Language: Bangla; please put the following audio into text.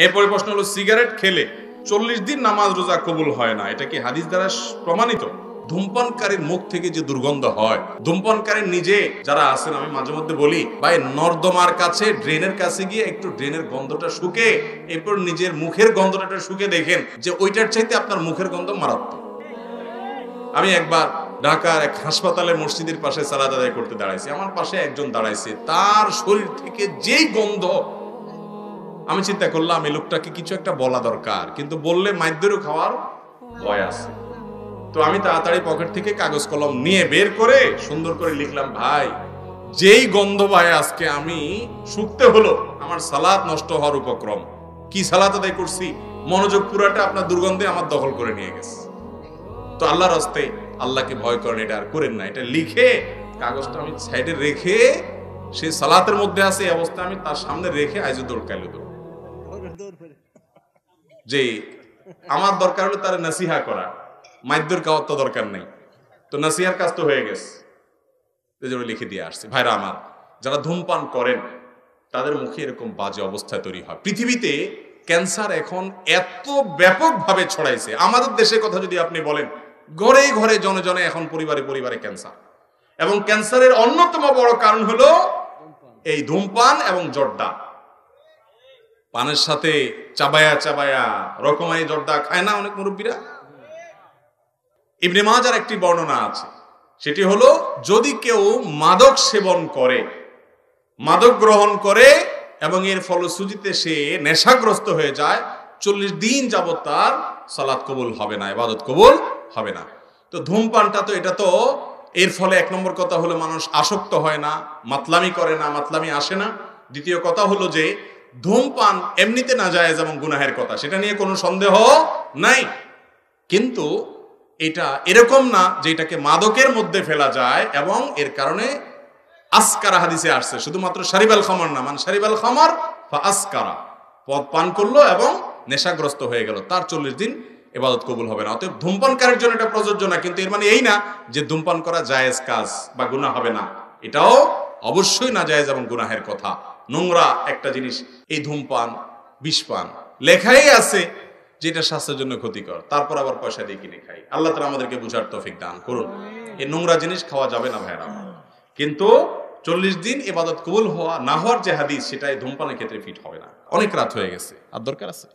এরপরে প্রশ্ন হলো, সিগারেট খেলে 40 দিন নামাজ রোজা কবুল হয় না, এটা কি হাদিস দ্বারা প্রমাণিত? ধূমপানকারীর মুখ থেকে যে দুর্গন্ধ হয়, ধূমপানকারী নিজে যারা আছেন, আমি মাঝে মধ্যে বলি ভাই, নর্দমার কাছে ড্রেনের কাছে গিয়ে একটু ড্রেনের গন্ধটা শুকে এরপর নিজের মুখের গন্ধটা শুকে দেখেন যে ওইটার চাইতে আপনার মুখের গন্ধ মারাত্মক। আমি একবার ঢাকার এক হাসপাতালে মসজিদের পাশে সালাত আদায় করতে দাঁড়াইছি, আমার পাশে একজন দাঁড়াইছে, তার শরীর থেকে যেই গন্ধ, আমি চিন্তা করলাম এই লোকটাকে কিছু একটা বলা দরকার, কিন্তু বললে মাইদ্যেরও খাওয়ার ভয় আছে। তো আমি তাড়াতাড়ি পকেট থেকে কাগজ কলম নিয়ে বের করে সুন্দর করে লিখলাম, ভাই যেই গন্ধ ভাই আজকে আমি শুকতে হলো, আমার সালাত নষ্ট হওয়ার উপক্রম। কি সালাত আদায় করছি, মনোযোগ পুরাটা আপনার দুর্গন্ধে আমার দখল করে নিয়ে গেছে। তো আল্লাহর রাস্তে আল্লাহকে ভয় করেন, এটা আর করেন না। এটা লিখে কাগজটা আমি সাইডে রেখে, সে সালাতের মধ্যে আছে এই অবস্থা, আমি তার সামনে রেখে আইজো দৌড় কাইলো দৌড়, যে আমার দরকার হলো তার নাসিহা করা, মাইদ্যর খাওয়ার তো দরকার নেই। তো নাসিহার কাজ তো হয়ে গেছে, লিখে দিয়ে আসছে। ভাইরা আমার, যারা ধূমপান করেন তাদের মুখে এরকম বাজে অবস্থায় তৈরি হয়। পৃথিবীতে ক্যান্সার এখন এত ব্যাপকভাবে ছড়াইছে, আমাদের দেশের কথা যদি আপনি বলেন, ঘরে ঘরে জনে জনে এখন পরিবারে পরিবারে ক্যান্সার। এবং ক্যান্সারের অন্যতম বড় কারণ হলো এই ধূমপান এবং জর্দা। পানের সাথে চাবায়া চাবায়া রকমারি জর্দা খায় না অনেক মুরব্বীরা? ইবনে মাজার একটি বর্ণনা আছে, সেটি হলো, যদি কেউ মাদক সেবন করে, মাদক গ্রহণ করে এবং এর ফলশ্রুতিতে সে নেশাগ্রস্ত হয়ে যায়, 40 দিন যাবত তার সালাত কবুল হবে না, ইবাদত কবুল হবে না। তো ধূমপানটা তো, এটা তো এর ফলে এক নম্বর কথা হলো মানুষ আসক্ত হয় না, মাতলামি করে না, মাতলামি আসে না। দ্বিতীয় কথা হলো যে ধূমপান এমনিতে নাজায়েজ এবং গুনাহের কথা, সেটা নিয়ে কোনো সন্দেহ নাই। কিন্তু এটা এরকম না যে এটাকে মাদকের মধ্যে ফেলা যায়, এবং এর কারণে আসকারা হাদিসে আসছে, শুধুমাত্র শারিবাল খামার না, মানে শারিবাল খামার বা আসকারা, পদ পান করলো এবং নেশাগ্রস্ত হয়ে গেল, তার 40 দিন ইবাদত কবুল হবে না। অতএব ধূমপানকারীর জন্য এটা প্রযোজ্য না, কিন্তু এর মানে এই না যে ধূমপান করা জায়েজ কাজ বা গুনাহ হবে না, এটাও অবশ্যই না জায়েজ এবং গুনাহের কথা। নোংরা একটা জিনিস এই ধূমপান, বিষপান, লেখাই আছে যেটা স্বাস্থ্যের জন্য ক্ষতিকর, তারপর আবার পয়সা দিয়ে কিনে খাই। আল্লাহ তাআলা আমাদেরকে বুঝার তৌফিক দান করুন। এই নোংরা জিনিস খাওয়া যাবে না ভাইরা। কিন্তু 40 দিন ইবাদত কবুল হওয়া না হওয়ার যে হাদিস, সেটাই ধূমপানের ক্ষেত্রে ফিট হবে না। অনেক রাত হয়ে গেছে, আর দরকার আছে।